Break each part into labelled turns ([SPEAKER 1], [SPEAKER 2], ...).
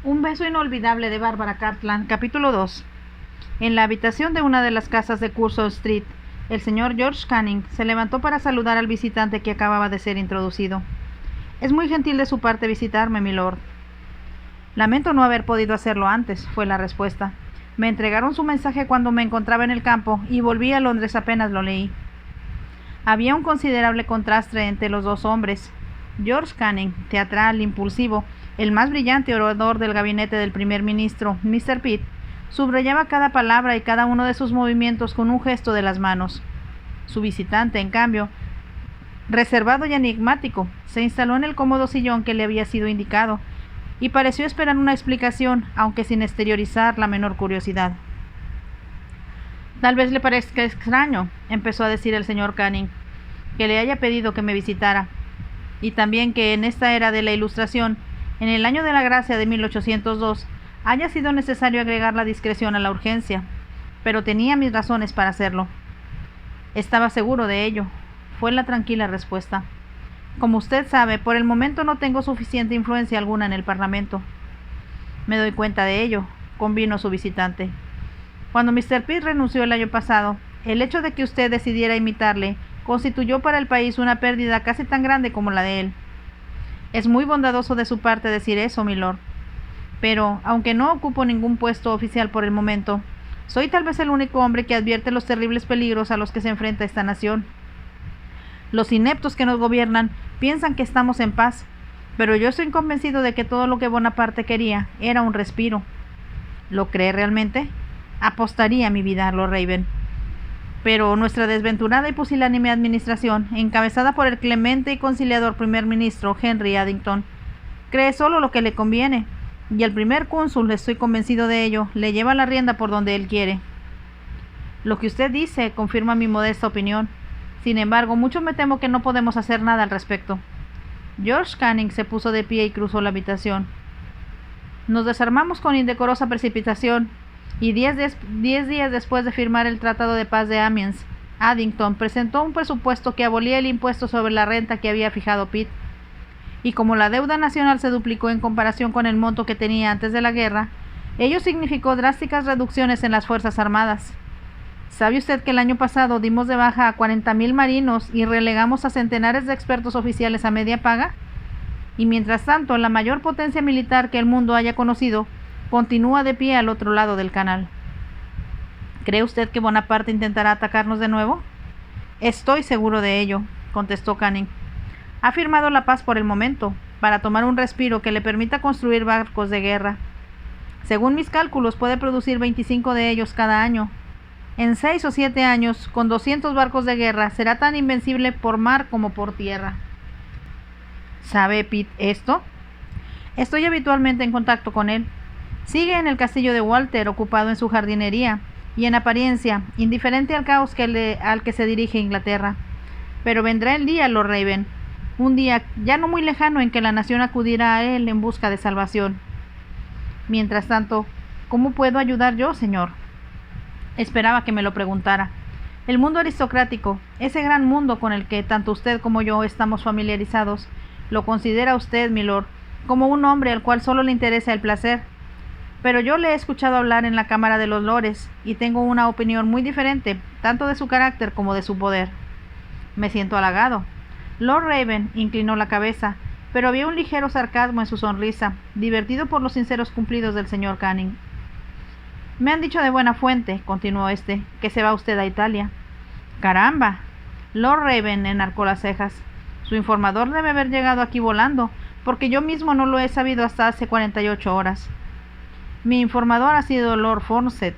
[SPEAKER 1] Un beso inolvidable de Bárbara Cartland, capítulo 2. En la habitación de una de las casas de Curzon Street, el señor George Canning se levantó para saludar al visitante que acababa de ser introducido. «Es muy gentil de su parte visitarme, milord». «Lamento no haber podido hacerlo antes», fue la respuesta. «Me entregaron su mensaje cuando me encontraba en el campo y volví a Londres apenas lo leí». Había un considerable contraste entre los dos hombres. George Canning, teatral, impulsivo, el más brillante orador del gabinete del primer ministro, Mr. Pitt, subrayaba cada palabra y cada uno de sus movimientos con un gesto de las manos. Su visitante, en cambio, reservado y enigmático, se instaló en el cómodo sillón que le había sido indicado y pareció esperar una explicación, aunque sin exteriorizar la menor curiosidad. «Tal vez le parezca extraño», empezó a decir el señor Canning, «que le haya pedido que me visitara, y también que en esta era de la Ilustración, en el año de la gracia de 1802, haya sido necesario agregar la discreción a la urgencia, pero tenía mis razones para hacerlo». «Estaba seguro de ello», fue la tranquila respuesta. «Como usted sabe, por el momento no tengo suficiente influencia alguna en el Parlamento». «Me doy cuenta de ello», convino su visitante. «Cuando Mr. Pitt renunció el año pasado, el hecho de que usted decidiera imitarle constituyó para el país una pérdida casi tan grande como la de él». «Es muy bondadoso de su parte decir eso, milord. Pero, aunque no ocupo ningún puesto oficial por el momento, soy tal vez el único hombre que advierte los terribles peligros a los que se enfrenta esta nación. Los ineptos que nos gobiernan piensan que estamos en paz, pero yo estoy convencido de que todo lo que Bonaparte quería era un respiro». «¿Lo cree realmente?» «Apostaría mi vida, Lord Raven. Pero nuestra desventurada y pusilánime administración, encabezada por el clemente y conciliador primer ministro Henry Addington, cree solo lo que le conviene, y el primer cónsul, estoy convencido de ello, le lleva la rienda por donde él quiere». «Lo que usted dice confirma mi modesta opinión. Sin embargo, mucho me temo que no podemos hacer nada al respecto». George Canning se puso de pie y cruzó la habitación. «Nos desarmamos con indecorosa precipitación, y 10 días después de firmar el Tratado de Paz de Amiens, Addington presentó un presupuesto que abolía el impuesto sobre la renta que había fijado Pitt. Y como la deuda nacional se duplicó en comparación con el monto que tenía antes de la guerra, ello significó drásticas reducciones en las Fuerzas Armadas. ¿Sabe usted que el año pasado dimos de baja a 40.000 marinos y relegamos a centenares de expertos oficiales a media paga? Y mientras tanto, la mayor potencia militar que el mundo haya conocido continúa de pie al otro lado del canal. ¿Cree usted que Bonaparte intentará atacarnos de nuevo?» «Estoy seguro de ello», contestó Canning. «Ha firmado la paz por el momento, para tomar un respiro que le permita construir barcos de guerra. Según mis cálculos, puede producir 25 de ellos cada año. En 6 o 7 años, con 200 barcos de guerra, será tan invencible por mar como por tierra». «¿Sabe Pitt esto?» «Estoy habitualmente en contacto con él. Sigue en el castillo de Walter, ocupado en su jardinería, y en apariencia, indiferente al caos al que se dirige Inglaterra. Pero vendrá el día, Lord Raven, un día ya no muy lejano en que la nación acudirá a él en busca de salvación. Mientras tanto, ¿cómo puedo ayudar yo, señor?» Esperaba que me lo preguntara. El mundo aristocrático, ese gran mundo con el que tanto usted como yo estamos familiarizados, lo considera usted, milord, como un hombre al cual solo le interesa el placer. Pero yo le he escuchado hablar en la Cámara de los Lores y tengo una opinión muy diferente, tanto de su carácter como de su poder. Me siento halagado. Lord Raven inclinó la cabeza, pero había un ligero sarcasmo en su sonrisa, divertido por los sinceros cumplidos del señor Canning. «Me han dicho de buena fuente», continuó este, «que se va usted a Italia». «¡Caramba!». Lord Raven enarcó las cejas. «Su informador debe haber llegado aquí volando, porque yo mismo no lo he sabido hasta hace 48 horas. Mi informador ha sido Lord Forsyth».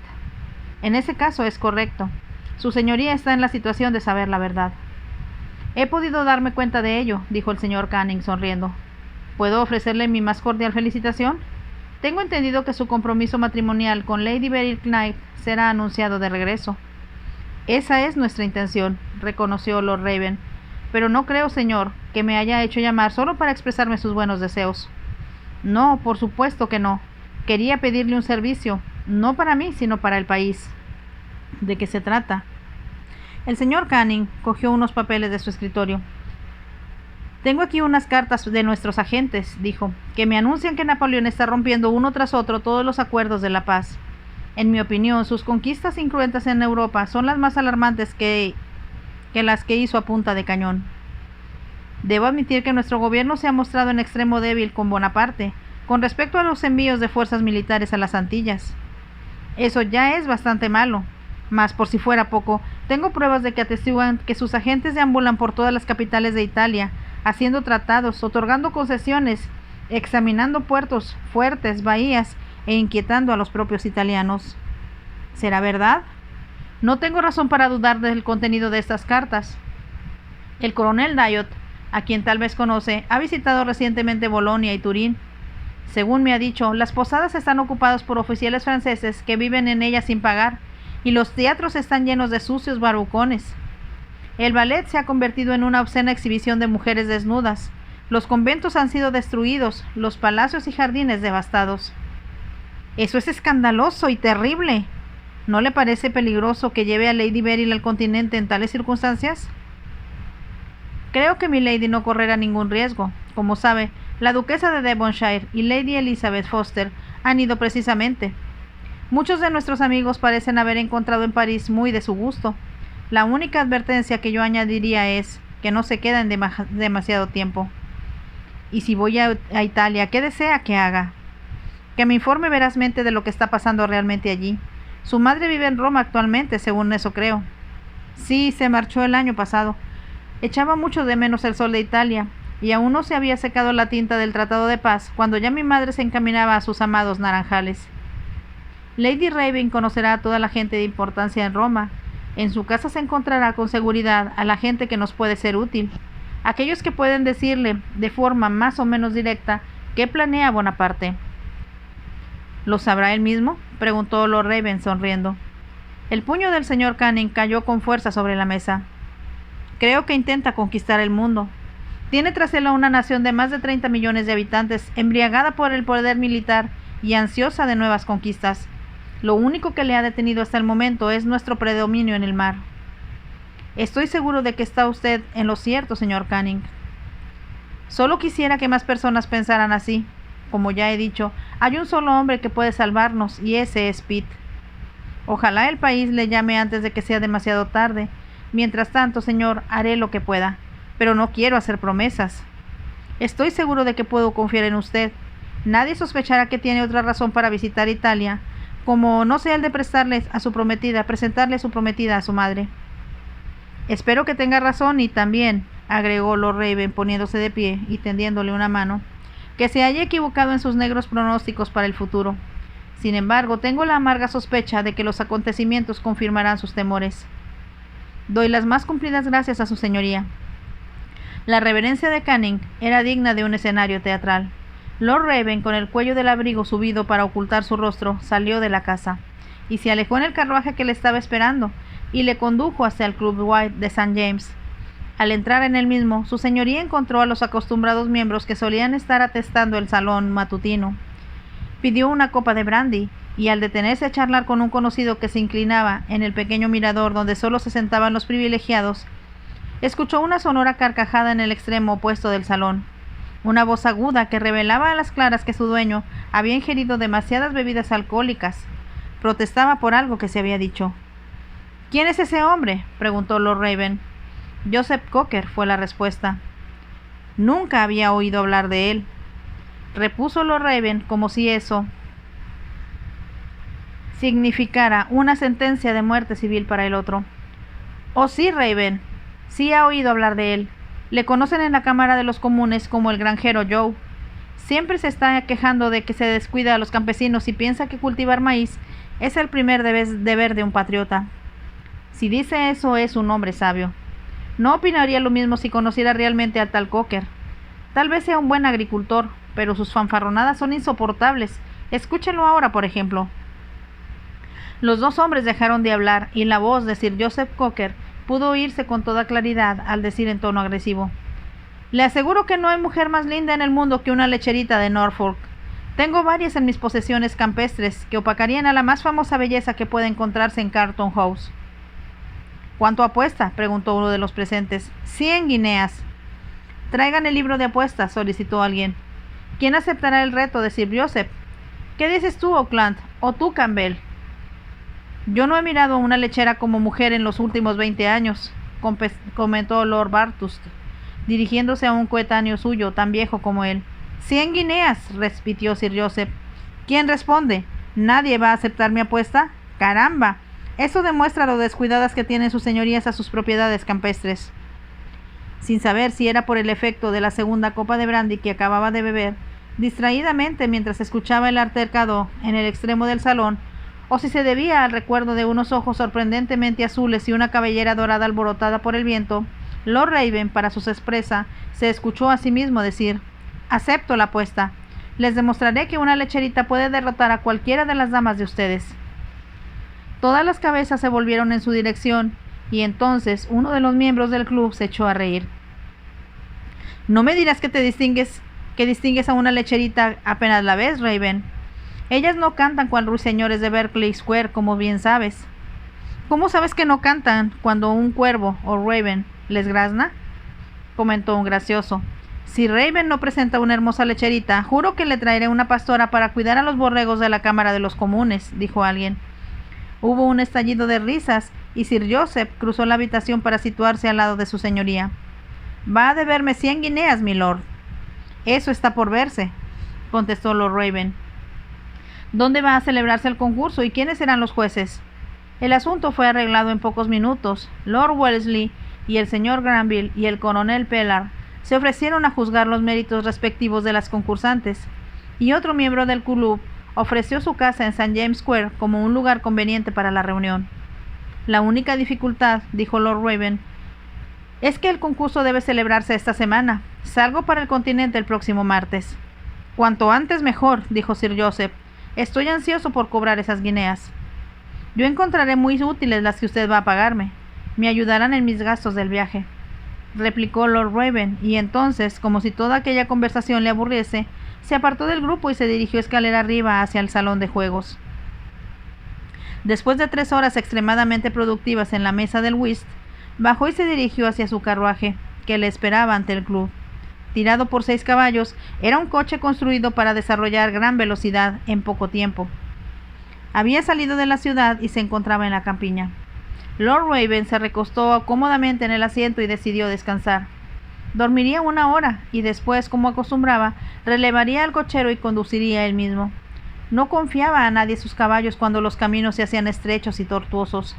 [SPEAKER 1] «En ese caso es correcto. Su señoría está en la situación de saber la verdad». «He podido darme cuenta de ello», dijo el señor Canning sonriendo. «¿Puedo ofrecerle mi más cordial felicitación? Tengo entendido que su compromiso matrimonial con Lady Beryl Knight será anunciado de regreso». «Esa es nuestra intención», reconoció Lord Raven. «Pero no creo, señor, que me haya hecho llamar solo para expresarme sus buenos deseos». «No, por supuesto que no. Quería pedirle un servicio, no para mí, sino para el país». «¿De qué se trata?» El señor Canning cogió unos papeles de su escritorio. Tengo aquí unas cartas de nuestros agentes, dijo, que me anuncian que Napoleón está rompiendo uno tras otro todos los acuerdos de la paz. En mi opinión, sus conquistas incruentas en Europa son las más alarmantes que las que hizo a punta de cañón. Debo admitir que nuestro gobierno se ha mostrado en extremo débil con Bonaparte con respecto a los envíos de fuerzas militares a las Antillas. Eso ya es bastante malo, mas por si fuera poco, tengo pruebas de que atestiguan que sus agentes deambulan por todas las capitales de Italia, haciendo tratados, otorgando concesiones, examinando puertos, fuertes, bahías e inquietando a los propios italianos. ¿Será verdad? No tengo razón para dudar del contenido de estas cartas. El coronel Dayot, a quien tal vez conoce, ha visitado recientemente Bolonia y Turín. Según me ha dicho, las posadas están ocupadas por oficiales franceses que viven en ellas sin pagar, y los teatros están llenos de sucios barbucones. El ballet se ha convertido en una obscena exhibición de mujeres desnudas. Los conventos han sido destruidos, los palacios y jardines devastados. Eso es escandaloso y terrible. ¿No le parece peligroso que lleve a Lady Beryl al continente en tales circunstancias? Creo que mi lady no correrá ningún riesgo. Como sabe, la duquesa de Devonshire y Lady Elizabeth Foster han ido precisamente. Muchos de nuestros amigos parecen haber encontrado en París muy de su gusto. La única advertencia que yo añadiría es que no se queden demasiado tiempo. Y si voy a Italia, ¿qué desea que haga? Que me informe verazmente de lo que está pasando realmente allí. Su madre vive en Roma actualmente, según eso creo. Sí, se marchó el año pasado. Echaba mucho de menos el sol de Italia, y aún no se había secado la tinta del Tratado de Paz cuando ya mi madre se encaminaba a sus amados naranjales. Lady Raven conocerá a toda la gente de importancia en Roma. En su casa se encontrará con seguridad a la gente que nos puede ser útil, aquellos que pueden decirle de forma más o menos directa qué planea Bonaparte. ¿Lo sabrá él mismo?, preguntó Lord Raven sonriendo. El puño del señor Canning cayó con fuerza sobre la mesa. Creo que intenta conquistar el mundo. Tiene tras él a una nación de más de 30 millones de habitantes, embriagada por el poder militar y ansiosa de nuevas conquistas. Lo único que le ha detenido hasta el momento es nuestro predominio en el mar. Estoy seguro de que está usted en lo cierto, señor Canning. Solo quisiera que más personas pensaran así. Como ya he dicho, hay un solo hombre que puede salvarnos, y ese es Pitt. Ojalá el país le llame antes de que sea demasiado tarde. Mientras tanto, señor, haré lo que pueda, pero no quiero hacer promesas. Estoy seguro de que puedo confiar en usted. Nadie sospechará que tiene otra razón para visitar Italia, como no sea el de presentarle a su prometida a su madre. Espero que tenga razón y también, agregó Lord Raven poniéndose de pie y tendiéndole una mano, que se haya equivocado en sus negros pronósticos para el futuro. Sin embargo, tengo la amarga sospecha de que los acontecimientos confirmarán sus temores. Doy las más cumplidas gracias a su señoría. La reverencia de Canning era digna de un escenario teatral. Lord Raven, con el cuello del abrigo subido para ocultar su rostro, salió de la casa, y se alejó en el carruaje que le estaba esperando, y le condujo hacia el Club White de St. James. Al entrar en el mismo, su señoría encontró a los acostumbrados miembros que solían estar atestando el salón matutino. Pidió una copa de brandy, y al detenerse a charlar con un conocido que se inclinaba en el pequeño mirador donde solo se sentaban los privilegiados, escuchó una sonora carcajada en el extremo opuesto del salón. Una voz aguda que revelaba a las claras que su dueño había ingerido demasiadas bebidas alcohólicas. Protestaba por algo que se había dicho. ¿Quién es ese hombre?, preguntó Lord Raven. Joseph Cocker, fue la respuesta. Nunca había oído hablar de él, repuso Lord Raven, como si eso significara una sentencia de muerte civil para el otro. Oh sí, Raven, sí ha oído hablar de él. Le conocen en la Cámara de los Comunes como el granjero Joe. Siempre se está quejando de que se descuida a los campesinos y piensa que cultivar maíz es el primer deber de un patriota. Si dice eso, es un hombre sabio. No opinaría lo mismo si conociera realmente al tal Cocker. Tal vez sea un buen agricultor, pero sus fanfarronadas son insoportables. Escúchenlo ahora, por ejemplo. Los dos hombres dejaron de hablar, y la voz de Sir Joseph Cocker pudo oírse con toda claridad al decir en tono agresivo: Le aseguro que no hay mujer más linda en el mundo que una lecherita de Norfolk. Tengo varias en mis posesiones campestres que opacarían a la más famosa belleza que puede encontrarse en Carlton House. ¿Cuánto apuesta?, preguntó uno de los presentes. 100 guineas. Traigan el libro de apuestas, solicitó alguien. ¿Quién aceptará el reto de Sir Joseph? ¿Qué dices tú, Oakland? ¿O tú, Campbell? Yo no he mirado a una lechera como mujer en los últimos 20 años, comentó Lord Bathurst, dirigiéndose a un coetáneo suyo, tan viejo como él. 100 guineas, repitió Sir Joseph. ¿Quién responde? ¿Nadie va a aceptar mi apuesta? ¡Caramba! Eso demuestra lo descuidadas que tienen sus señorías a sus propiedades campestres. Sin saber si era por el efecto de la segunda copa de brandy que acababa de beber, distraídamente mientras escuchaba el altercado en el extremo del salón, o si se debía al recuerdo de unos ojos sorprendentemente azules y una cabellera dorada alborotada por el viento, Lord Raven, para su sorpresa, se escuchó a sí mismo decir: «Acepto la apuesta. Les demostraré que una lecherita puede derrotar a cualquiera de las damas de ustedes». Todas las cabezas se volvieron en su dirección, y entonces uno de los miembros del club se echó a reír. «No me dirás que distingues a una lecherita apenas la ves, Raven. Ellas no cantan cual ruiseñores de Berkeley Square, como bien sabes». «¿Cómo sabes que no cantan cuando un cuervo o Raven les grazna?», comentó un gracioso. «Si Raven no presenta una hermosa lecherita, juro que le traeré una pastora para cuidar a los borregos de la Cámara de los Comunes», dijo alguien. Hubo un estallido de risas y Sir Joseph cruzó la habitación para situarse al lado de su señoría. «Va a deberme 100 guineas, milord». «Eso está por verse», contestó Lord Raven. «¿Dónde va a celebrarse el concurso y quiénes serán los jueces?». El asunto fue arreglado en pocos minutos. Lord Wellesley y el señor Granville y el coronel Pellar se ofrecieron a juzgar los méritos respectivos de las concursantes, y otro miembro del club ofreció su casa en St. James Square como un lugar conveniente para la reunión. «La única dificultad», dijo Lord Raven, «es que el concurso debe celebrarse esta semana. Salgo para el continente el próximo martes». «Cuanto antes mejor», dijo Sir Joseph. «Estoy ansioso por cobrar esas guineas». «Yo encontraré muy útiles las que usted va a pagarme. Me ayudarán en mis gastos del viaje», replicó Lord Raven, y entonces, como si toda aquella conversación le aburriese, se apartó del grupo y se dirigió escalera arriba hacia el salón de juegos. Después de 3 horas extremadamente productivas en la mesa del whist, bajó y se dirigió hacia su carruaje, que le esperaba ante el club. Tirado por 6 caballos, era un coche construido para desarrollar gran velocidad en poco tiempo. Había salido de la ciudad y se encontraba en la campiña. Lord Raven se recostó cómodamente en el asiento y decidió descansar. Dormiría 1 hora y después, como acostumbraba, relevaría al cochero y conduciría él mismo. No confiaba a nadie sus caballos cuando los caminos se hacían estrechos y tortuosos.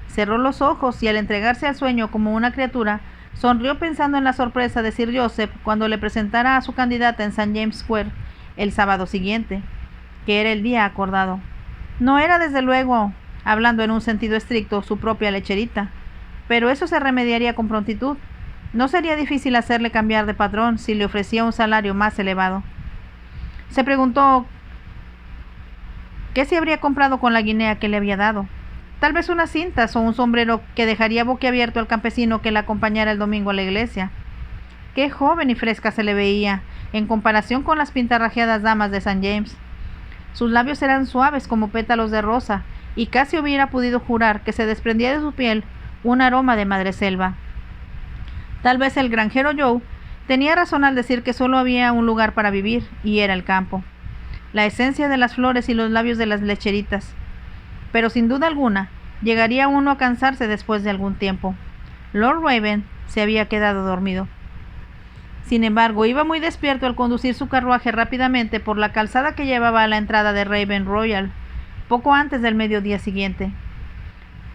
[SPEAKER 1] Cerró los ojos y, al entregarse al sueño como una criatura, sonrió pensando en la sorpresa de Sir Joseph cuando le presentara a su candidata en St. James Square el sábado siguiente, que era el día acordado. No era, desde luego, hablando en un sentido estricto, su propia lecherita, pero eso se remediaría con prontitud. No sería difícil hacerle cambiar de patrón si le ofrecía un salario más elevado. Se preguntó qué se habría comprado con la guinea que le había dado. Tal vez unas cintas o un sombrero que dejaría boquiabierto al campesino que la acompañara el domingo a la iglesia. Qué joven y fresca se le veía, en comparación con las pintarrajeadas damas de St. James. Sus labios eran suaves como pétalos de rosa, y casi hubiera podido jurar que se desprendía de su piel un aroma de madreselva. Tal vez el granjero Joe tenía razón al decir que solo había un lugar para vivir, y era el campo. La esencia de las flores y los labios de las lecheritas. Pero sin duda alguna, llegaría uno a cansarse después de algún tiempo. Lord Raven se había quedado dormido. Sin embargo, iba muy despierto al conducir su carruaje rápidamente por la calzada que llevaba a la entrada de Raven Royal, poco antes del mediodía siguiente.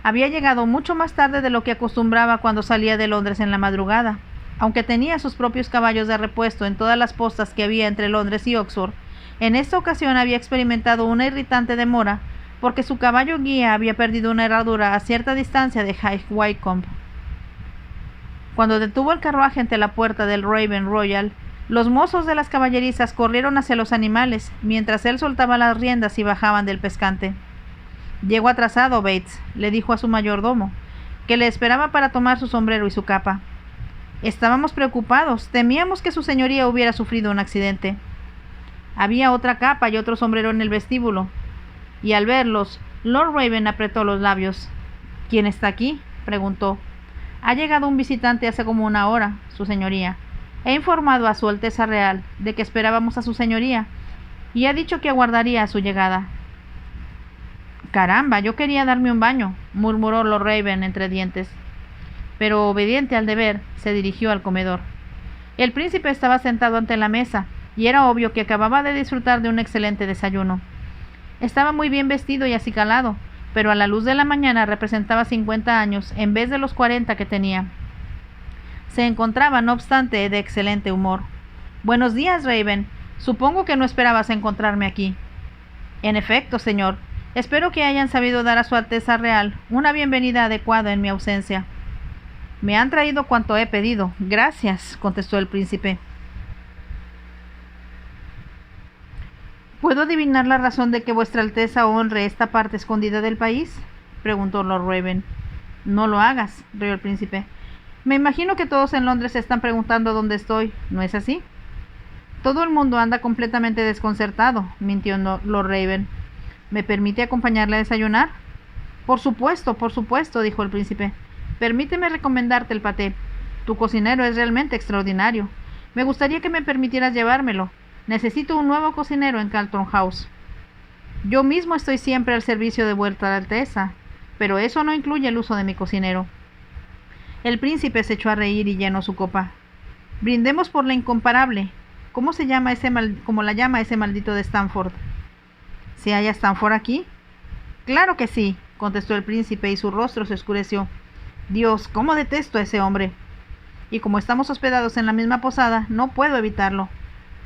[SPEAKER 1] Había llegado mucho más tarde de lo que acostumbraba cuando salía de Londres en la madrugada. Aunque tenía sus propios caballos de repuesto en todas las postas que había entre Londres y Oxford, en esta ocasión había experimentado una irritante demora, porque su caballo guía había perdido una herradura a cierta distancia de High Wycombe. Cuando detuvo el carruaje ante la puerta del Raven Royal, los mozos de las caballerizas corrieron hacia los animales, mientras él soltaba las riendas y bajaban del pescante. «Llego atrasado, Bates», le dijo a su mayordomo, que le esperaba para tomar su sombrero y su capa. «Estábamos preocupados, temíamos que su señoría hubiera sufrido un accidente». Había otra capa y otro sombrero en el vestíbulo, y al verlos, Lord Raven apretó los labios. «¿Quién está aquí?», preguntó. «Ha llegado un visitante hace como 1 hora, su señoría». He informado a Su Alteza Real de que esperábamos a su señoría y ha dicho que aguardaría a su llegada. Caramba, yo quería darme un baño, murmuró Lord Raven entre dientes. Pero obediente al deber, se dirigió al comedor. El príncipe estaba sentado ante la mesa y era obvio que acababa de disfrutar de un excelente desayuno. Estaba muy bien vestido y acicalado, pero a la luz de la mañana representaba 50 años en vez de los 40 que tenía. Se encontraba, no obstante, de excelente humor. «Buenos días, Raven. Supongo que no esperabas encontrarme aquí». «En efecto, señor. Espero que hayan sabido dar a Su Alteza Real una bienvenida adecuada en mi ausencia». «Me han traído cuanto he pedido. Gracias», contestó el príncipe. «¿Puedo adivinar la razón de que Vuestra Alteza honre esta parte escondida del país?», preguntó Lord Raven. «No lo hagas», rió el príncipe. «Me imagino que todos en Londres se están preguntando dónde estoy, ¿no es así?». «Todo el mundo anda completamente desconcertado», mintió Lord Raven. «¿Me permite acompañarle a desayunar?». por supuesto», dijo el príncipe. «Permíteme recomendarte el paté. Tu cocinero es realmente extraordinario. Me gustaría que me permitieras llevármelo. Necesito un nuevo cocinero en Carlton House». «Yo mismo estoy siempre al servicio de Vuestra Alteza, pero eso no incluye el uso de mi cocinero». El príncipe se echó a reír y llenó su copa. «Brindemos por la incomparable. ¿Cómo la llama ese maldito de Stamford?» «¿Se halla Stamford aquí?». «Claro que sí», contestó el príncipe y su rostro se oscureció. «Dios, cómo detesto a ese hombre. Y como estamos hospedados en la misma posada, no puedo evitarlo.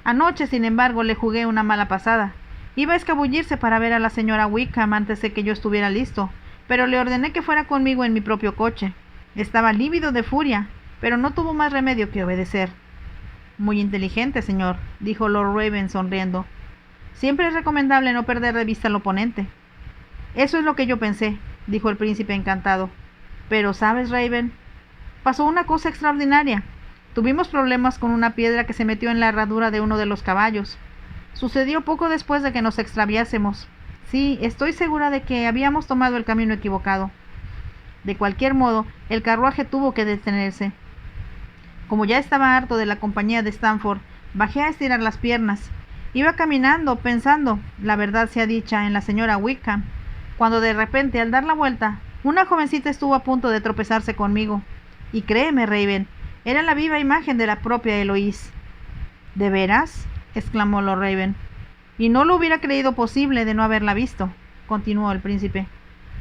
[SPEAKER 1] Anoche, sin embargo, le jugué una mala pasada. Iba a escabullirse para ver a la señora Wickham antes de que yo estuviera listo, pero le ordené que fuera conmigo en mi propio coche. Estaba lívido de furia, pero no tuvo más remedio que obedecer». «Muy inteligente, señor», dijo Lord Raven sonriendo. «Siempre es recomendable no perder de vista al oponente». «Eso es lo que yo pensé», dijo el príncipe encantado. «Pero, ¿sabes, Raven? Pasó una cosa extraordinaria. Tuvimos problemas con una piedra que se metió en la herradura de uno de los caballos. Sucedió poco después de que nos extraviásemos. Sí, estoy segura de que habíamos tomado el camino equivocado. De cualquier modo, el carruaje tuvo que detenerse. Como ya estaba harto de la compañía de Stamford, bajé a estirar las piernas. Iba caminando, pensando, la verdad sea dicha, en la señora Wickham, cuando de repente, al dar la vuelta, una jovencita estuvo a punto de tropezarse conmigo. Y créeme, Raven, era la viva imagen de la propia Eloís». «¿De veras?», exclamó Lord Raven. «Y no lo hubiera creído posible de no haberla visto», continuó el príncipe.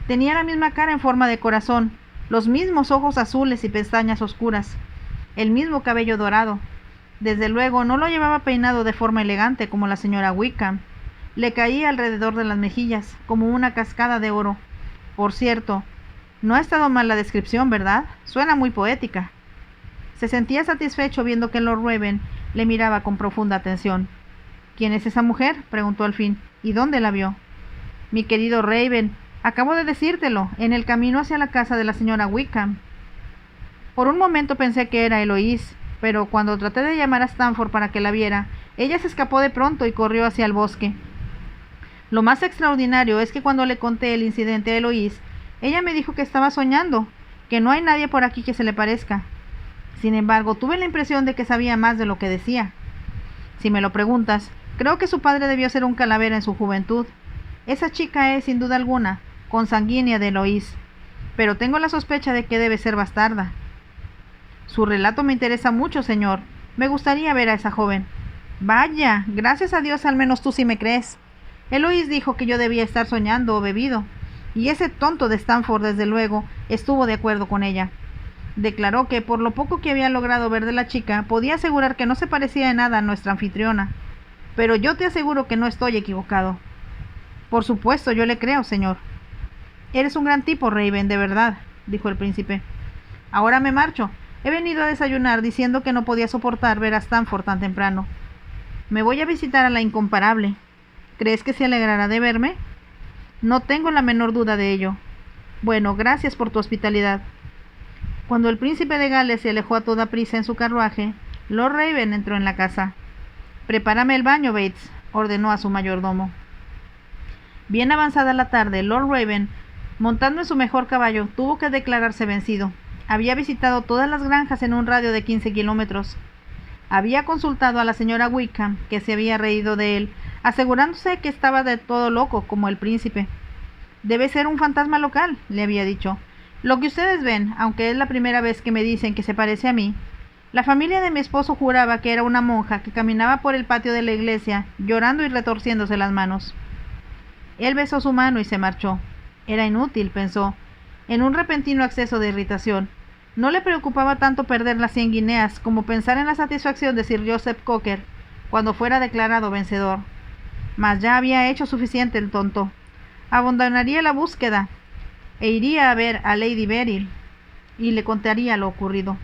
[SPEAKER 1] «Tenía la misma cara en forma de corazón, los mismos ojos azules y pestañas oscuras, el mismo cabello dorado. Desde luego no lo llevaba peinado de forma elegante como la señora Wickham. Le caía alrededor de las mejillas como una cascada de oro. Por cierto, no ha estado mal la descripción, ¿verdad? Suena muy poética». Se sentía satisfecho viendo que Lord Raven le miraba con profunda atención. «¿Quién es esa mujer?», preguntó al fin. «¿Y dónde la vio?». «Mi querido Raven, acabo de decírtelo, en el camino hacia la casa de la señora Wickham». «Por un momento pensé que era Eloís, pero cuando traté de llamar a Stamford para que la viera, ella se escapó de pronto y corrió hacia el bosque. Lo más extraordinario es que cuando le conté el incidente a Eloís, ella me dijo que estaba soñando, que no hay nadie por aquí que se le parezca. Sin embargo, tuve la impresión de que sabía más de lo que decía. Si me lo preguntas, creo que su padre debió ser un calavera en su juventud. Esa chica es, sin duda alguna, consanguínea de Eloís, pero tengo la sospecha de que debe ser bastarda». «Su relato me interesa mucho, señor. Me gustaría ver a esa joven». «Vaya, gracias a Dios al menos tú sí me crees. Eloís dijo que yo debía estar soñando o bebido, y ese tonto de Stamford, desde luego, estuvo de acuerdo con ella. Declaró que, por lo poco que había logrado ver de la chica, podía asegurar que no se parecía en nada a nuestra anfitriona. Pero yo te aseguro que no estoy equivocado». «Por supuesto, yo le creo, señor». «Eres un gran tipo, Raven, de verdad», dijo el príncipe. «Ahora me marcho. He venido a desayunar diciendo que no podía soportar ver a Stamford tan temprano. Me voy a visitar a la incomparable. ¿Crees que se alegrará de verme?». «No tengo la menor duda de ello». «Bueno, gracias por tu hospitalidad». Cuando el príncipe de Gales se alejó a toda prisa en su carruaje, Lord Raven entró en la casa. «Prepárame el baño, Bates», ordenó a su mayordomo. Bien avanzada la tarde, Lord Raven, montando en su mejor caballo, tuvo que declararse vencido. Había visitado todas las granjas en un radio de 15 kilómetros. Había consultado a la señora Wickham, que se había reído de él, asegurándose que estaba de todo loco, como el príncipe. Debe ser un fantasma local, le había dicho. Lo que ustedes ven, aunque es la primera vez que me dicen que se parece a mí. La familia de mi esposo juraba que era una monja que caminaba por el patio de la iglesia, llorando y retorciéndose las manos. Él besó su mano y se marchó. Era inútil, pensó, en un repentino acceso de irritación. No le preocupaba tanto perder las 100 guineas como pensar en la satisfacción de Sir Joseph Cocker cuando fuera declarado vencedor. Mas ya había hecho suficiente el tonto. Abandonaría la búsqueda e iría a ver a Lady Beryl y le contaría lo ocurrido.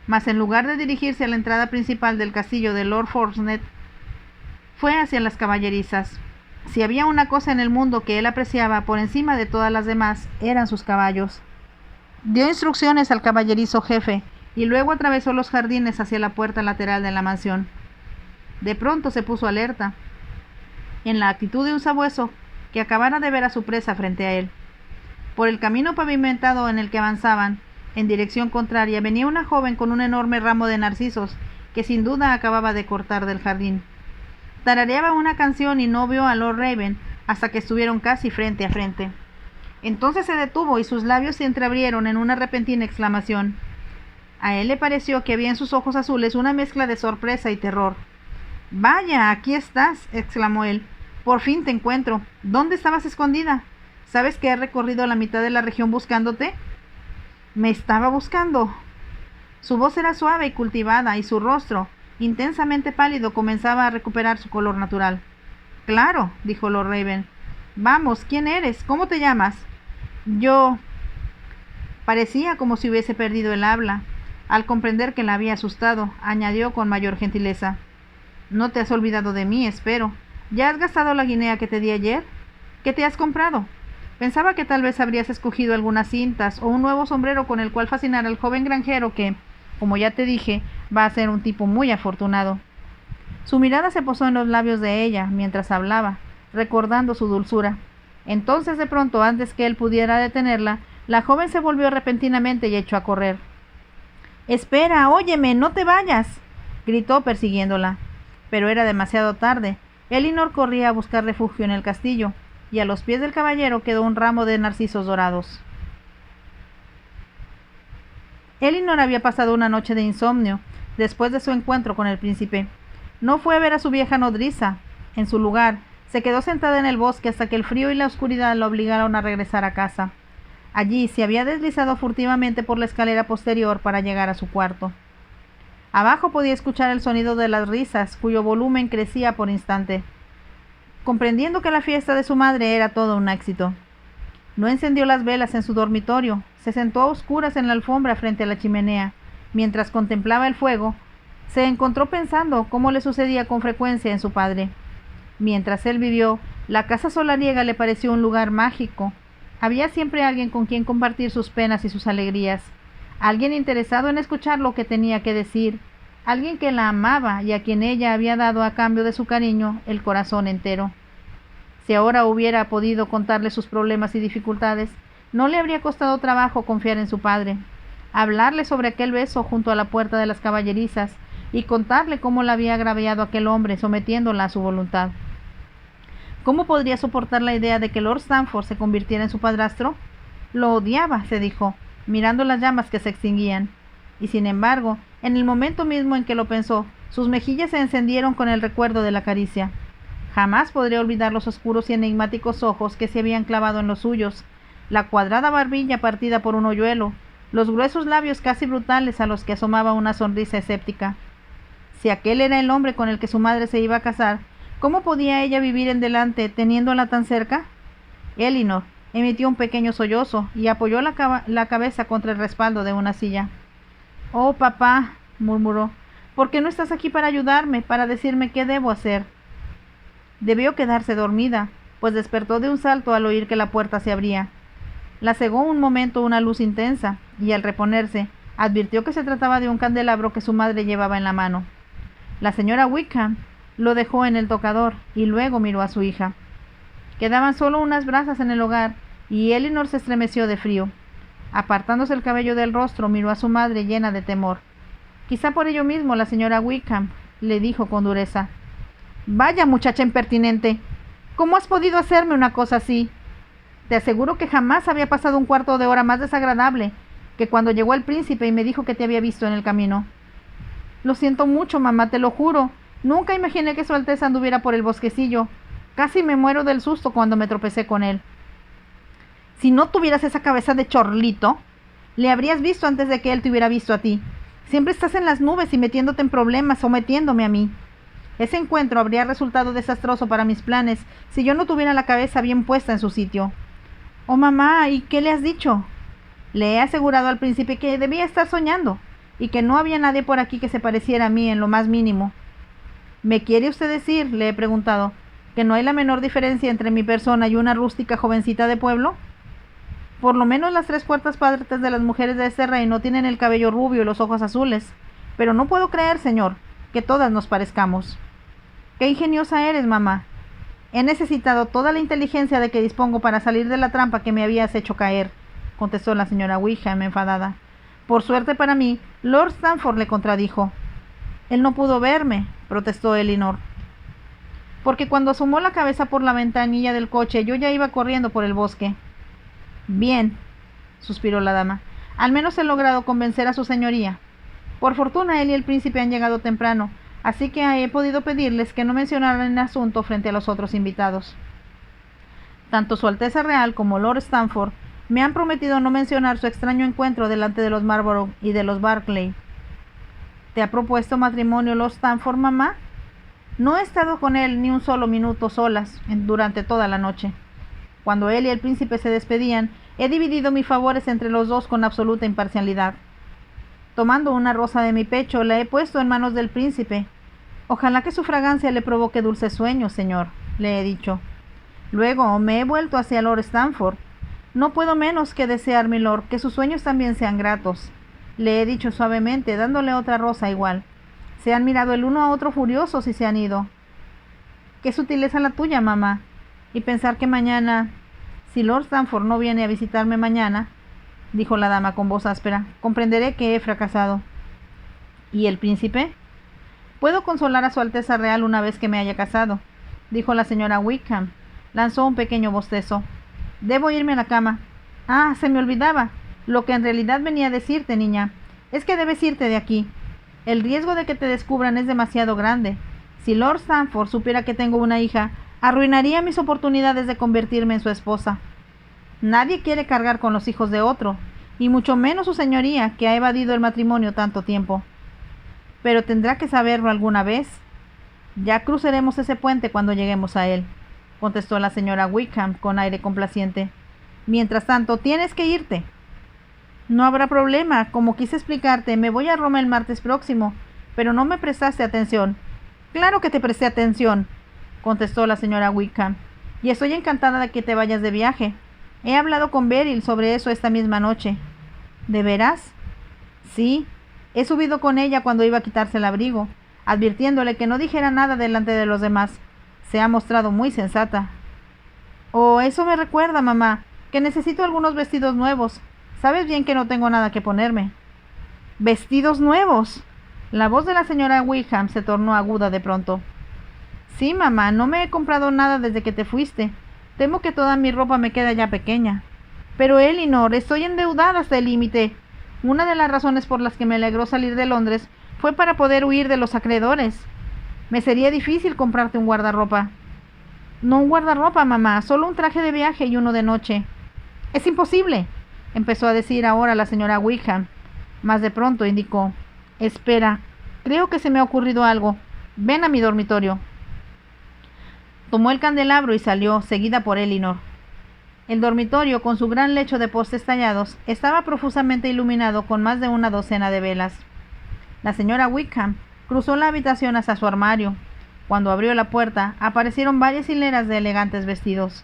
[SPEAKER 1] Mas en lugar de dirigirse a la entrada principal del castillo de Lord Fortescue, fue hacia las caballerizas. Si había una cosa en el mundo que él apreciaba por encima de todas las demás, eran sus caballos. Dio instrucciones al caballerizo jefe y luego atravesó los jardines hacia la puerta lateral de la mansión. De pronto se puso alerta, en la actitud de un sabueso que acabara de ver a su presa frente a él. Por el camino pavimentado en el que avanzaban, en dirección contraria, venía una joven con un enorme ramo de narcisos que sin duda acababa de cortar del jardín. Tarareaba una canción y no vio a Lord Raven hasta que estuvieron casi frente a frente. Entonces se detuvo y sus labios se entreabrieron en una repentina exclamación. A él le pareció que había en sus ojos azules una mezcla de sorpresa y terror. «Vaya, aquí estás», exclamó él. «Por fin te encuentro. ¿Dónde estabas escondida? ¿Sabes que he recorrido la mitad de la región buscándote?» «¿Me estaba buscando?» Su voz era suave y cultivada, y su rostro, intensamente pálido, comenzaba a recuperar su color natural. «Claro», dijo Lord Raven. «Vamos, ¿quién eres? ¿Cómo te llamas?» «Yo...» Parecía como si hubiese perdido el habla. Al comprender que la había asustado, añadió con mayor gentileza. «No te has olvidado de mí, espero. ¿Ya has gastado la guinea que te di ayer? ¿Qué te has comprado? Pensaba que tal vez habrías escogido algunas cintas o un nuevo sombrero con el cual fascinar al joven granjero que, como ya te dije, va a ser un tipo muy afortunado». Su mirada se posó en los labios de ella mientras hablaba, recordando su dulzura. Entonces, de pronto, antes que él pudiera detenerla, la joven se volvió repentinamente y echó a correr. «Espera, óyeme, no te vayas», gritó persiguiéndola. Pero era demasiado tarde. Elinor corría a buscar refugio en el castillo, y a los pies del caballero quedó un ramo de narcisos dorados. Elinor había pasado una noche de insomnio después de su encuentro con el príncipe. No fue a ver a su vieja nodriza. En su lugar, se quedó sentada en el bosque hasta que el frío y la oscuridad la obligaron a regresar a casa. Allí se había deslizado furtivamente por la escalera posterior para llegar a su cuarto. Abajo podía escuchar el sonido de las risas, cuyo volumen crecía por instante. Comprendiendo que la fiesta de su madre era todo un éxito, no encendió las velas en su dormitorio, se sentó a oscuras en la alfombra frente a la chimenea. Mientras contemplaba el fuego, se encontró pensando cómo le sucedía con frecuencia en su padre. Mientras él vivió, la casa solariega le pareció un lugar mágico. Había siempre alguien con quien compartir sus penas y sus alegrías, alguien interesado en escuchar lo que tenía que decir, alguien que la amaba y a quien ella había dado a cambio de su cariño el corazón entero. Si ahora hubiera podido contarle sus problemas y dificultades, no le habría costado trabajo confiar en su padre, hablarle sobre aquel beso junto a la puerta de las caballerizas y contarle cómo la había agraviado aquel hombre sometiéndola a su voluntad. ¿Cómo podría soportar la idea de que Lord Stamford se convirtiera en su padrastro? Lo odiaba, se dijo, mirando las llamas que se extinguían. Y sin embargo, en el momento mismo en que lo pensó, sus mejillas se encendieron con el recuerdo de la caricia. Jamás podría olvidar los oscuros y enigmáticos ojos que se habían clavado en los suyos, la cuadrada barbilla partida por un hoyuelo, los gruesos labios casi brutales a los que asomaba una sonrisa escéptica. Si aquel era el hombre con el que su madre se iba a casar, ¿cómo podía ella vivir en delante teniéndola tan cerca? Elinor emitió un pequeño sollozo y apoyó la cabeza contra el respaldo de una silla. «Oh, papá», murmuró, «¿por qué no estás aquí para ayudarme, para decirme qué debo hacer?» Debió quedarse dormida, pues despertó de un salto al oír que la puerta se abría. La cegó un momento una luz intensa, y al reponerse, advirtió que se trataba de un candelabro que su madre llevaba en la mano. La señora Wickham lo dejó en el tocador, y luego miró a su hija. Quedaban solo unas brasas en el hogar, y Elinor se estremeció de frío. Apartándose el cabello del rostro, miró a su madre llena de temor. Quizá por ello mismo la señora Wickham le dijo con dureza: «Vaya, muchacha impertinente, ¿cómo has podido hacerme una cosa así? Te aseguro que jamás había pasado un cuarto de hora más desagradable que cuando llegó el príncipe y me dijo que te había visto en el camino». «Lo siento mucho, mamá, te lo juro. Nunca imaginé que Su Alteza anduviera por el bosquecillo. Casi me muero del susto cuando me tropecé con él». «Si no tuvieras esa cabeza de chorlito, le habrías visto antes de que él te hubiera visto a ti. Siempre estás en las nubes y metiéndote en problemas o metiéndome a mí. Ese encuentro habría resultado desastroso para mis planes si yo no tuviera la cabeza bien puesta en su sitio». «Oh, mamá, ¿y qué le has dicho?» «Le he asegurado al príncipe que debía estar soñando y que no había nadie por aquí que se pareciera a mí en lo más mínimo». «¿Me quiere usted decir, le he preguntado, que no hay la menor diferencia entre mi persona y una rústica jovencita de pueblo? Por lo menos las 3/4 partes de las mujeres de este reino tienen el cabello rubio y los ojos azules, pero no puedo creer, señor, que todas nos parezcamos». «Qué ingeniosa eres, mamá. He necesitado toda la inteligencia de que dispongo para salir de la trampa que me habías hecho caer», contestó la señora Wickham enfadada. «Por suerte para mí, Lord Stanford le contradijo». «Él no pudo verme», protestó Elinor, «porque cuando asomó la cabeza por la ventanilla del coche yo ya iba corriendo por el bosque». «Bien», suspiró la dama, «al menos he logrado convencer a su señoría. Por fortuna él y el príncipe han llegado temprano, así que he podido pedirles que no mencionaran el asunto frente a los otros invitados. Tanto Su Alteza Real como Lord Stanford me han prometido no mencionar su extraño encuentro delante de los Marlborough y de los Barclay». «¿Te ha propuesto matrimonio Lord Stanford, mamá?» «No he estado con él ni un solo minuto solas durante toda la noche. Cuando él y el príncipe se despedían, he dividido mis favores entre los dos con absoluta imparcialidad. Tomando una rosa de mi pecho, la he puesto en manos del príncipe. Ojalá que su fragancia le provoque dulces sueños, señor», le he dicho. Luego me he vuelto hacia Lord Stanford. «No puedo menos que desear, milord, que sus sueños también sean gratos», le he dicho suavemente, dándole otra rosa igual. Se han mirado el uno a otro furiosos y se han ido. «Qué sutileza la tuya, mamá. Y pensar que mañana... Si Lord Stanford no viene a visitarme mañana», dijo la dama con voz áspera, «comprenderé que he fracasado». «¿Y el príncipe?» «Puedo consolar a Su Alteza Real una vez que me haya casado», dijo la señora Wickham. Lanzó un pequeño bostezo. «Debo irme a la cama. Ah, se me olvidaba. Lo que en realidad venía a decirte, niña, es que debes irte de aquí. El riesgo de que te descubran es demasiado grande. Si Lord Stanford supiera que tengo una hija, arruinaría mis oportunidades de convertirme en su esposa. Nadie quiere cargar con los hijos de otro, y mucho menos su señoría, que ha evadido el matrimonio tanto tiempo. Pero tendrá que saberlo alguna vez. Ya cruzaremos ese puente cuando lleguemos a él», contestó la señora Wickham con aire complaciente. «Mientras tanto, tienes que irte». «No habrá problema. Como quise explicarte, me voy a Roma el martes próximo, pero no me prestaste atención». «Claro que te presté atención», contestó la señora Wickham, «y estoy encantada de que te vayas de viaje. He hablado con Beryl sobre eso esta misma noche». «¿De veras?» «Sí. He subido con ella cuando iba a quitarse el abrigo, advirtiéndole que no dijera nada delante de los demás. Se ha mostrado muy sensata». «Oh, eso me recuerda, mamá, que necesito algunos vestidos nuevos. Sabes bien que no tengo nada que ponerme». «¿Vestidos nuevos?» La voz de la señora Wickham se tornó aguda de pronto. «Sí, mamá, no me he comprado nada desde que te fuiste. Temo que toda mi ropa me queda ya pequeña». «Pero, Elinor, estoy endeudada hasta el límite. Una de las razones por las que me alegró salir de Londres fue para poder huir de los acreedores. Me sería difícil comprarte un guardarropa». «No un guardarropa, mamá, solo un traje de viaje y uno de noche». «Es imposible», empezó a decir ahora la señora Wickham, mas de pronto indicó: «Espera, creo que se me ha ocurrido algo. Ven a mi dormitorio». Tomó el candelabro y salió, seguida por Elinor. El dormitorio, con su gran lecho de postes tallados, estaba profusamente iluminado con más de una docena de velas. La señora Wickham cruzó la habitación hacia su armario. Cuando abrió la puerta, aparecieron varias hileras de elegantes vestidos.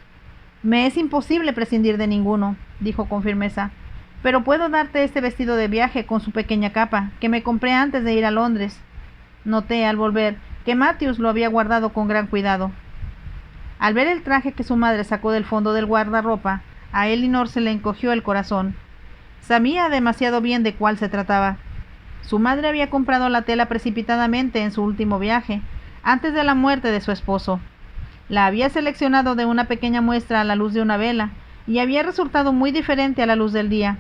[SPEAKER 1] «Me es imposible prescindir de ninguno», dijo con firmeza, «pero puedo darte este vestido de viaje con su pequeña capa, que me compré antes de ir a Londres». Noté, al volver, que Matthews lo había guardado con gran cuidado. Al ver el traje que su madre sacó del fondo del guardarropa, a Elinor se le encogió el corazón. Sabía demasiado bien de cuál se trataba. Su madre había comprado la tela precipitadamente en su último viaje, antes de la muerte de su esposo. La había seleccionado de una pequeña muestra a la luz de una vela, y había resultado muy diferente a la luz del día.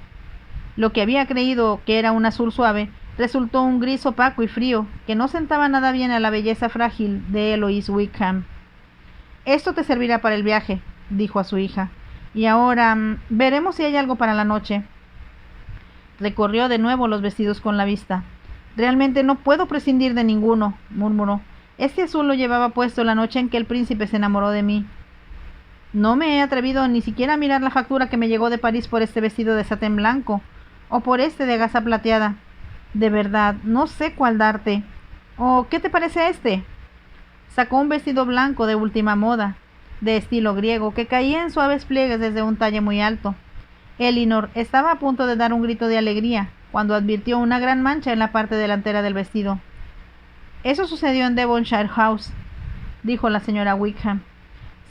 [SPEAKER 1] Lo que había creído que era un azul suave, resultó un gris opaco y frío, que no sentaba nada bien a la belleza frágil de Eloise Wickham. «Esto te servirá para el viaje», dijo a su hija. «Y ahora veremos si hay algo para la noche». Recorrió de nuevo los vestidos con la vista. «Realmente no puedo prescindir de ninguno», murmuró. «Este azul lo llevaba puesto la noche en que el príncipe se enamoró de mí. No me he atrevido ni siquiera a mirar la factura que me llegó de París por este vestido de satén blanco, o por este de gasa plateada. De verdad, no sé cuál darte. ¿O qué te parece este?» Sacó un vestido blanco de última moda, de estilo griego, que caía en suaves pliegues desde un talle muy alto. Elinor estaba a punto de dar un grito de alegría, cuando advirtió una gran mancha en la parte delantera del vestido. «Eso sucedió en Devonshire House», dijo la señora Wickham,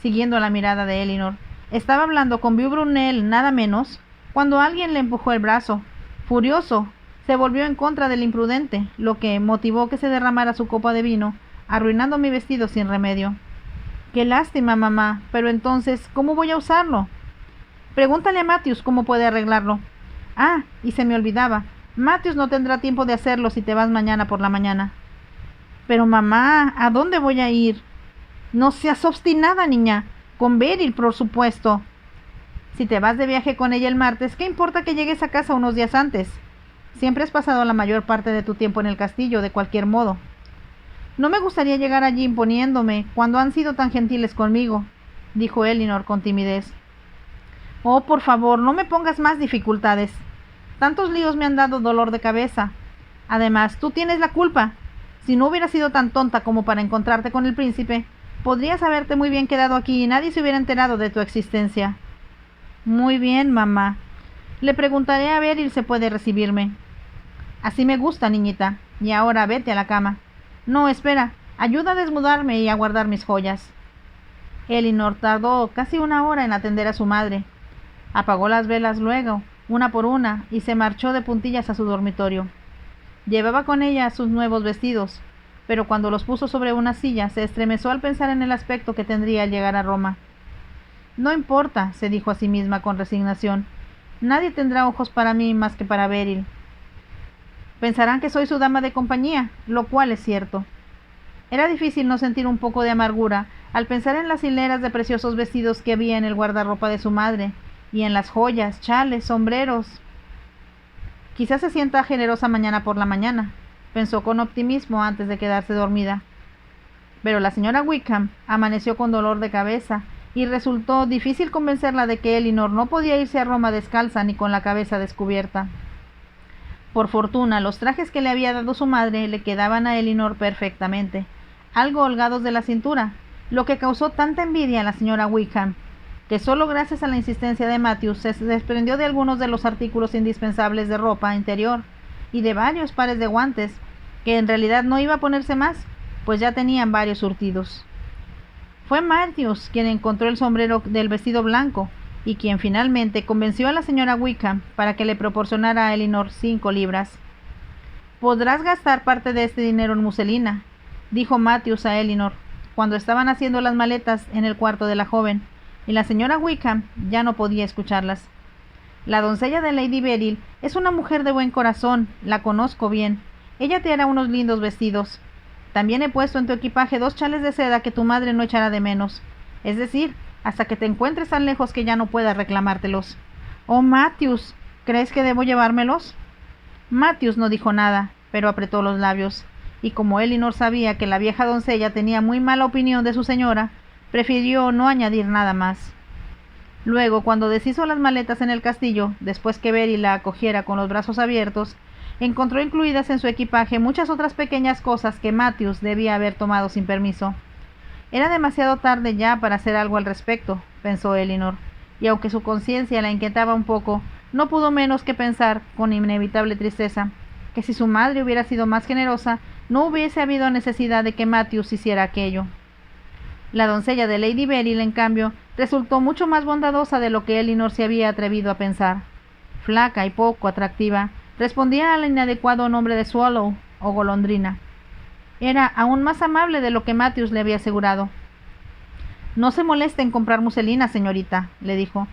[SPEAKER 1] siguiendo la mirada de Elinor. «Estaba hablando con Beau Brunel, nada menos, cuando alguien le empujó el brazo. Furioso, se volvió en contra del imprudente, lo que motivó que se derramara su copa de vino, arruinando mi vestido sin remedio». «Qué lástima, mamá, pero entonces, ¿cómo voy a usarlo?» «Pregúntale a Matthews cómo puede arreglarlo». «Ah, y se me olvidaba, Matthews no tendrá tiempo de hacerlo si te vas mañana por la mañana». «Pero mamá, ¿a dónde voy a ir?» «No seas obstinada, niña. Con Beryl, por supuesto». «Si te vas de viaje con ella el martes, ¿qué importa que llegues a casa unos días antes? Siempre has pasado la mayor parte de tu tiempo en el castillo, de cualquier modo». «No me gustaría llegar allí imponiéndome, cuando han sido tan gentiles conmigo», dijo Elinor con timidez. «Oh, por favor, no me pongas más dificultades. Tantos líos me han dado dolor de cabeza. Además, tú tienes la culpa. Si no hubieras sido tan tonta como para encontrarte con el príncipe, podrías haberte muy bien quedado aquí y nadie se hubiera enterado de tu existencia». «Muy bien, mamá. Le preguntaré a Beryl si puede recibirme». «Así me gusta, niñita. Y ahora vete a la cama». «No, espera. Ayuda a desnudarme y a guardar mis joyas». Elinor tardó casi una hora en atender a su madre. Apagó las velas luego, una por una, y se marchó de puntillas a su dormitorio. Llevaba con ella sus nuevos vestidos, pero cuando los puso sobre una silla se estremeció al pensar en el aspecto que tendría al llegar a Roma. «No importa», se dijo a sí misma con resignación. «Nadie tendrá ojos para mí más que para Beryl. Pensarán que soy su dama de compañía, lo cual es cierto». Era difícil no sentir un poco de amargura al pensar en las hileras de preciosos vestidos que había en el guardarropa de su madre, y en las joyas, chales, sombreros. «Quizás se sienta generosa mañana por la mañana», pensó con optimismo antes de quedarse dormida. Pero la señora Wickham amaneció con dolor de cabeza, y resultó difícil convencerla de que Elinor no podía irse a Roma descalza ni con la cabeza descubierta. Por fortuna, los trajes que le había dado su madre le quedaban a Elinor perfectamente, algo holgados de la cintura, lo que causó tanta envidia a la señora Wickham, que solo gracias a la insistencia de Matthews se desprendió de algunos de los artículos indispensables de ropa interior y de varios pares de guantes, que en realidad no iba a ponerse más, pues ya tenían varios surtidos. Fue Matthews quien encontró el sombrero del vestido blanco y quien finalmente convenció a la señora Wickham para que le proporcionara a Elinor 5 libras. «Podrás gastar parte de este dinero en muselina», dijo Matthews a Elinor, cuando estaban haciendo las maletas en el cuarto de la joven, y la señora Wickham ya no podía escucharlas. «La doncella de Lady Beryl es una mujer de buen corazón, la conozco bien. Ella te hará unos lindos vestidos. También he puesto en tu equipaje 2 chales de seda que tu madre no echará de menos, es decir, hasta que te encuentres tan lejos que ya no pueda reclamártelos». «Oh, Matthews, ¿crees que debo llevármelos?» Matthews no dijo nada, pero apretó los labios, y como Elinor sabía que la vieja doncella tenía muy mala opinión de su señora, prefirió no añadir nada más. Luego, cuando deshizo las maletas en el castillo, después que Beryl la acogiera con los brazos abiertos, encontró incluidas en su equipaje muchas otras pequeñas cosas que Matthews debía haber tomado sin permiso. Era demasiado tarde ya para hacer algo al respecto, pensó Elinor, y aunque su conciencia la inquietaba un poco, no pudo menos que pensar, con inevitable tristeza, que si su madre hubiera sido más generosa, no hubiese habido necesidad de que Matthews hiciera aquello. La doncella de Lady Beryl, en cambio, resultó mucho más bondadosa de lo que Elinor se había atrevido a pensar. Flaca y poco atractiva, Respondía al inadecuado nombre de Swallow o golondrina. Era aún más amable de lo que Matthews le había asegurado. No se moleste en comprar muselina, señorita, le dijo.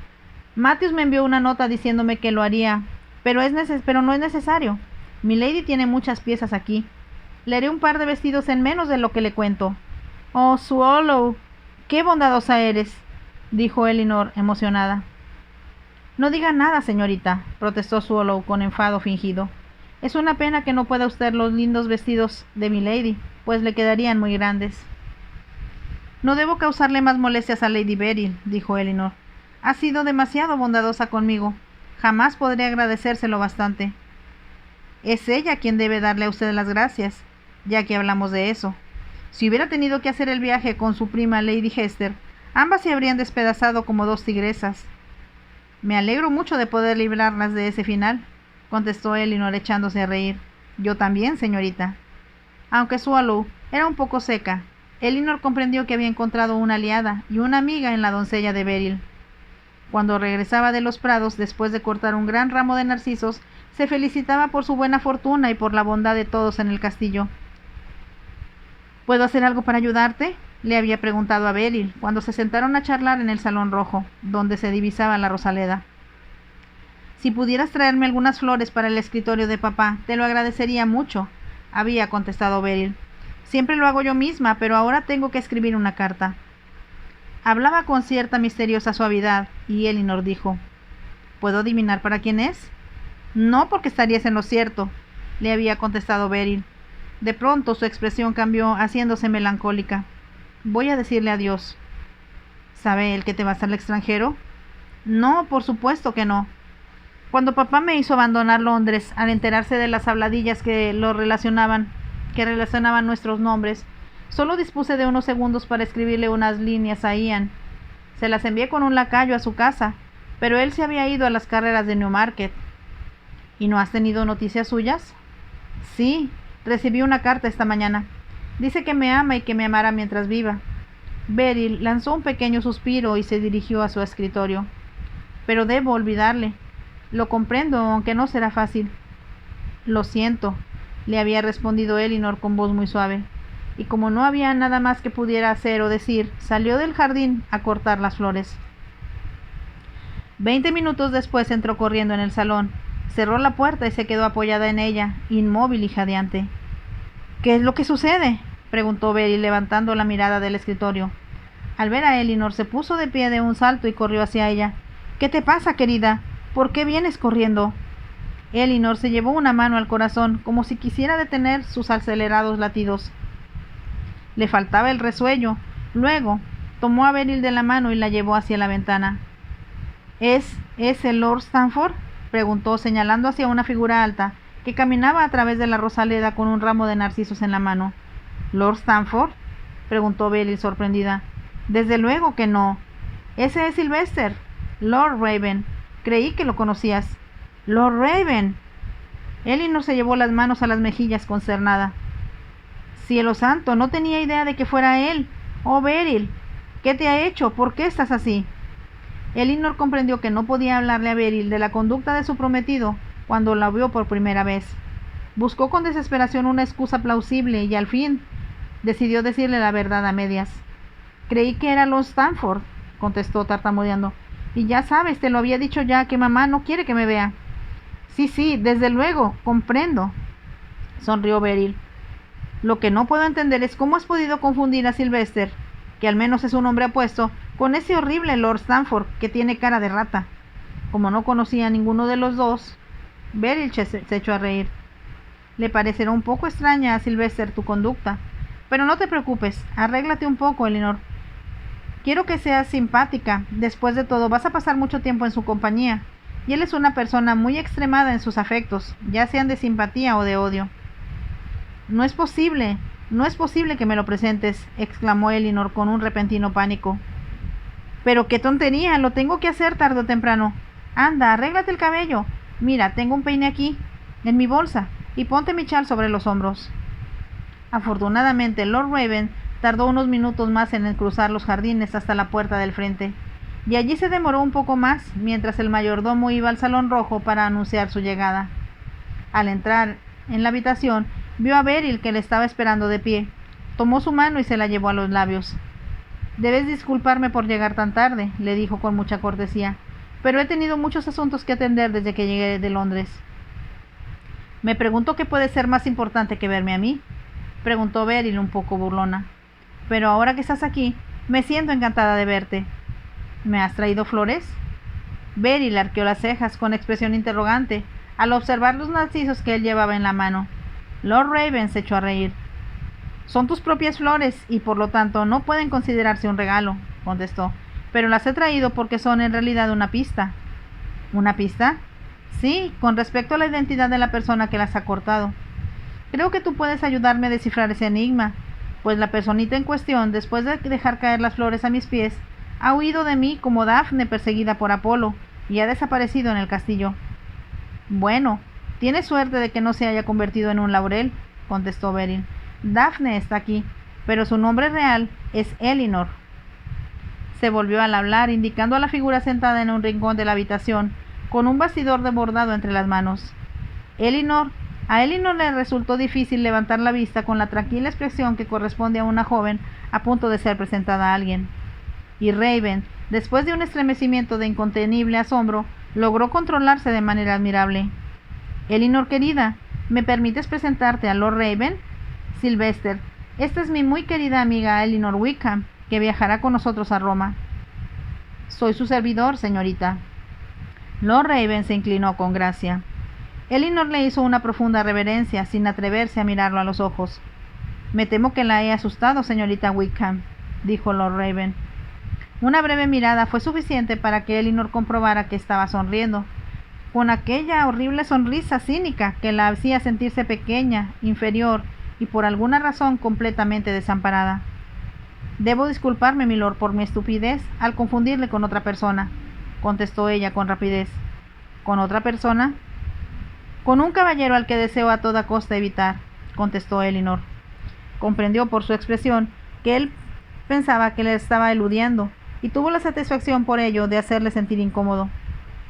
[SPEAKER 1] Matthews me envió una nota diciéndome que lo haría, pero no es necesario. Milady tiene muchas piezas aquí. Le haré un par de vestidos en menos de lo que le cuento. Oh, Swallow, qué bondadosa eres, dijo Elinor, emocionada. No diga nada, señorita, protestó Swallow con enfado fingido. Es una pena que no pueda usted los lindos vestidos de Milady, pues le quedarían muy grandes. No debo causarle más molestias a Lady Beryl, dijo Elinor. Ha sido demasiado bondadosa conmigo. Jamás podré agradecérselo bastante. Es ella quien debe darle a usted las gracias, ya que hablamos de eso. Si hubiera tenido que hacer el viaje con su prima Lady Hester, ambas se habrían despedazado como dos tigresas. Me alegro mucho de poder librarlas de ese final, contestó Elinor echándose a reír. Yo también, señorita. Aunque Swallow era un poco seca, Elinor comprendió que había encontrado una aliada y una amiga en la doncella de Beryl. Cuando regresaba de los prados después de cortar un gran ramo de narcisos, se felicitaba por su buena fortuna y por la bondad de todos en el castillo. ¿Puedo hacer algo para ayudarte?, le había preguntado a Beryl cuando se sentaron a charlar en el salón rojo, donde se divisaba la Rosaleda. Si pudieras traerme algunas flores para el escritorio de papá, te lo agradecería mucho, había contestado Beryl. Siempre lo hago yo misma, pero ahora tengo que escribir una carta. Hablaba con cierta misteriosa suavidad, y Elinor dijo: ¿Puedo adivinar para quién es? No, porque estarías en lo cierto, le había contestado Beryl. De pronto su expresión cambió, haciéndose melancólica. Voy a decirle adiós. ¿Sabe él que te vas al extranjero? No, por supuesto que no. Cuando papá me hizo abandonar Londres, al enterarse de las habladillas que relacionaban nuestros nombres, solo dispuse de unos segundos para escribirle unas líneas a Ian. Se las envié con un lacayo a su casa, pero él se había ido a las carreras de Newmarket. ¿Y no has tenido noticias suyas? Sí, recibí una carta esta mañana. Dice que me ama y que me amará mientras viva. Beryl lanzó un pequeño suspiro y se dirigió a su escritorio. Pero debo olvidarle. Lo comprendo, aunque no será fácil. Lo siento, le había respondido Elinor con voz muy suave, y como no había nada más que pudiera hacer o decir, salió del jardín a cortar las flores. 20 minutos después entró corriendo en el salón, cerró la puerta y se quedó apoyada en ella, inmóvil y jadeante. ¿Qué es lo que sucede?, preguntó Beryl levantando la mirada del escritorio. Al ver a Elinor se puso de pie de un salto y corrió hacia ella. ¿Qué te pasa, querida? ¿Por qué vienes corriendo? Elinor se llevó una mano al corazón, como si quisiera detener sus acelerados latidos. Le faltaba el resuello. Luego tomó a Beryl de la mano y la llevó hacia la ventana. ¿Es el Lord Stanford?, preguntó, señalando hacia una figura alta que caminaba a través de la Rosaleda con un ramo de narcisos en la mano. ¿Lord Stanford?, preguntó Beryl sorprendida. Desde luego que no. Ese es Sylvester, Lord Raven. Creí que lo conocías. Lord Raven. Elinor se llevó las manos a las mejillas consternada. Cielo santo, no tenía idea de que fuera él. Oh, Beryl, ¿qué te ha hecho? ¿Por qué estás así? Elinor comprendió que no podía hablarle a Beryl de la conducta de su prometido cuando la vio por primera vez. Buscó con desesperación una excusa plausible y al fin decidió decirle la verdad a medias. Creí que era Lord Stanford, contestó tartamudeando. Y ya sabes, te lo había dicho ya, que mamá no quiere que me vea. Sí, desde luego, comprendo, sonrió Beryl. Lo que no puedo entender es cómo has podido confundir a Sylvester, que al menos es un hombre apuesto, con ese horrible Lord Stanford que tiene cara de rata. Como no conocía a ninguno de los dos, Beryl se echó a reír. Le parecerá un poco extraña a Sylvester tu conducta, pero no te preocupes, arréglate un poco, Elinor. Quiero que seas simpática. Después de todo, vas a pasar mucho tiempo en su compañía, y él es una persona muy extremada en sus afectos, ya sean de simpatía o de odio. No es posible que me lo presentes, exclamó Elinor con un repentino pánico. Pero qué tontería, lo tengo que hacer tarde o temprano. Anda, arréglate el cabello. Mira, tengo un peine aquí, en mi bolsa, y ponte mi chal sobre los hombros. Afortunadamente, Lord Raven tardó unos minutos más en cruzar los jardines hasta la puerta del frente, y allí se demoró un poco más, mientras el mayordomo iba al salón rojo para anunciar su llegada. Al entrar en la habitación, vio a Beryl, que le estaba esperando de pie. Tomó su mano y se la llevó a los labios. «Debes disculparme por llegar tan tarde», le dijo con mucha cortesía, «pero he tenido muchos asuntos que atender desde que llegué de Londres». «Me pregunto qué puede ser más importante que verme a mí», preguntó Beryl un poco burlona. «Pero ahora que estás aquí, me siento encantada de verte». «¿Me has traído flores?». Beryl arqueó las cejas con expresión interrogante al observar los narcisos que él llevaba en la mano. Lord Raven se echó a reír. «Son tus propias flores y por lo tanto no pueden considerarse un regalo», contestó, «pero las he traído porque son en realidad una pista». «¿Una pista?». «Sí, con respecto a la identidad de la persona que las ha cortado. Creo que tú puedes ayudarme a descifrar ese enigma, pues la personita en cuestión, después de dejar caer las flores a mis pies, ha huido de mí como Dafne perseguida por Apolo y ha desaparecido en el castillo». «Bueno, tienes suerte de que no se haya convertido en un laurel», contestó Beryl. «Dafne está aquí, pero su nombre real es Elinor». Se volvió al hablar, indicando a la figura sentada en un rincón de la habitación, con un bastidor de bordado entre las manos. A Elinor le resultó difícil levantar la vista con la tranquila expresión que corresponde a una joven a punto de ser presentada a alguien. Y Raven, después de un estremecimiento de incontenible asombro, logró controlarse de manera admirable. «Elinor querida, ¿me permites presentarte a Lord Raven? Sylvester, esta es mi muy querida amiga Elinor Wickham, que viajará con nosotros a Roma». «Soy su servidor, señorita». Lord Raven se inclinó con gracia. Elinor le hizo una profunda reverencia, sin atreverse a mirarlo a los ojos. «Me temo que la he asustado, señorita Wickham», dijo Lord Raven. Una breve mirada fue suficiente para que Elinor comprobara que estaba sonriendo, con aquella horrible sonrisa cínica que la hacía sentirse pequeña, inferior y por alguna razón completamente desamparada. «Debo disculparme, milord, por mi estupidez al confundirle con otra persona», contestó ella con rapidez. «¿Con otra persona?». «Con un caballero al que deseo a toda costa evitar», contestó Elinor. Comprendió por su expresión que él pensaba que le estaba eludiendo, y tuvo la satisfacción por ello de hacerle sentir incómodo.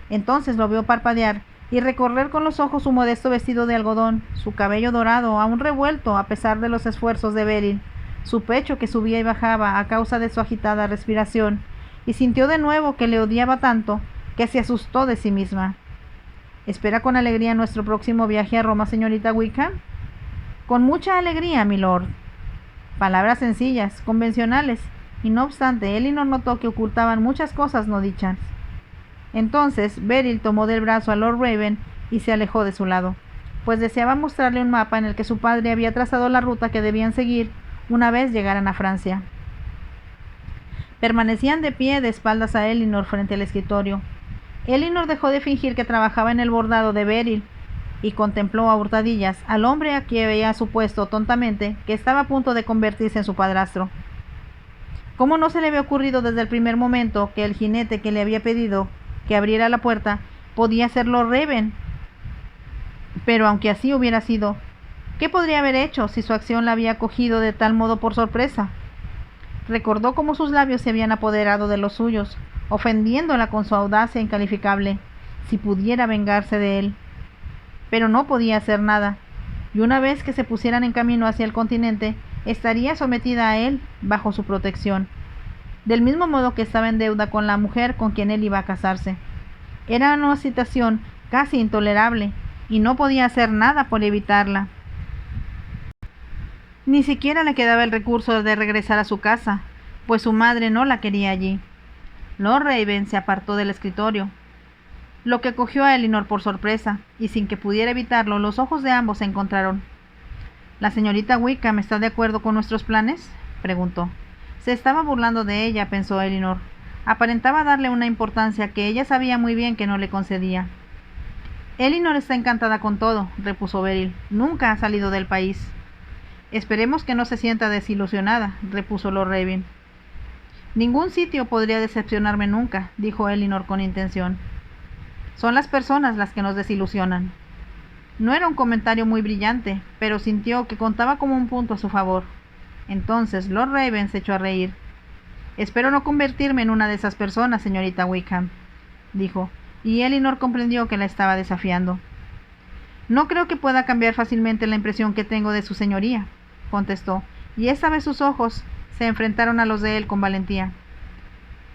[SPEAKER 1] Entonces lo vio parpadear y recorrer con los ojos su modesto vestido de algodón, su cabello dorado, aún revuelto a pesar de los esfuerzos de Beryl, su pecho que subía y bajaba a causa de su agitada respiración, y sintió de nuevo que le odiaba tanto que se asustó de sí misma. «¿Espera con alegría nuestro próximo viaje a Roma, señorita Wickham?» «Con mucha alegría, milord». Palabras sencillas, convencionales, y no obstante, Elinor notó que ocultaban muchas cosas no dichas. Entonces Beryl tomó del brazo a Lord Raven y se alejó de su lado, pues deseaba mostrarle un mapa en el que su padre había trazado la ruta que debían seguir una vez llegaran a Francia. Permanecían de pie de espaldas a Elinor frente al escritorio. Elinor dejó de fingir que trabajaba en el bordado de Beryl y contempló a hurtadillas al hombre a quien había supuesto tontamente que estaba a punto de convertirse en su padrastro. ¿Cómo no se le había ocurrido desde el primer momento que el jinete que le había pedido que abriera la puerta podía ser Lord Raven? Pero aunque así hubiera sido, ¿qué podría haber hecho si su acción la había cogido de tal modo por sorpresa? Recordó cómo sus labios se habían apoderado de los suyos, ofendiéndola con su audacia incalificable, si pudiera vengarse de él. Pero no podía hacer nada, y una vez que se pusieran en camino hacia el continente, estaría sometida a él bajo su protección, del mismo modo que estaba en deuda con la mujer con quien él iba a casarse. Era una situación casi intolerable, y no podía hacer nada por evitarla. Ni siquiera le quedaba el recurso de regresar a su casa, pues su madre no la quería allí. Lord Raven se apartó del escritorio, lo que cogió a Elinor por sorpresa, y sin que pudiera evitarlo, los ojos de ambos se encontraron. «¿La señorita Wickham está de acuerdo con nuestros planes?», preguntó. Se estaba burlando de ella, pensó Elinor. Aparentaba darle una importancia que ella sabía muy bien que no le concedía. «Elinor está encantada con todo», repuso Beryl. «Nunca ha salido del país». «Esperemos que no se sienta desilusionada», repuso Lord Raven. «Ningún sitio podría decepcionarme nunca», dijo Elinor con intención. «Son las personas las que nos desilusionan». No era un comentario muy brillante, pero sintió que contaba como un punto a su favor. Entonces Lord Raven se echó a reír. «Espero no convertirme en una de esas personas, señorita Wickham», dijo, y Elinor comprendió que la estaba desafiando. No creo que pueda cambiar fácilmente la impresión que tengo de su señoría, contestó, y esta vez sus ojos se enfrentaron a los de él con valentía.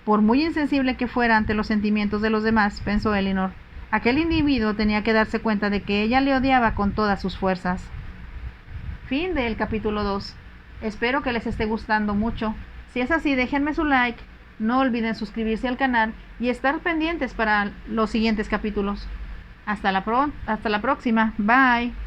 [SPEAKER 1] Por muy insensible que fuera ante los sentimientos de los demás, pensó Elinor, aquel individuo tenía que darse cuenta de que ella le odiaba con todas sus fuerzas. Fin del capítulo 2. Espero que les esté gustando mucho. Si es así, déjenme su like, no olviden suscribirse al canal y estar pendientes para los siguientes capítulos. Hasta la próxima. Bye.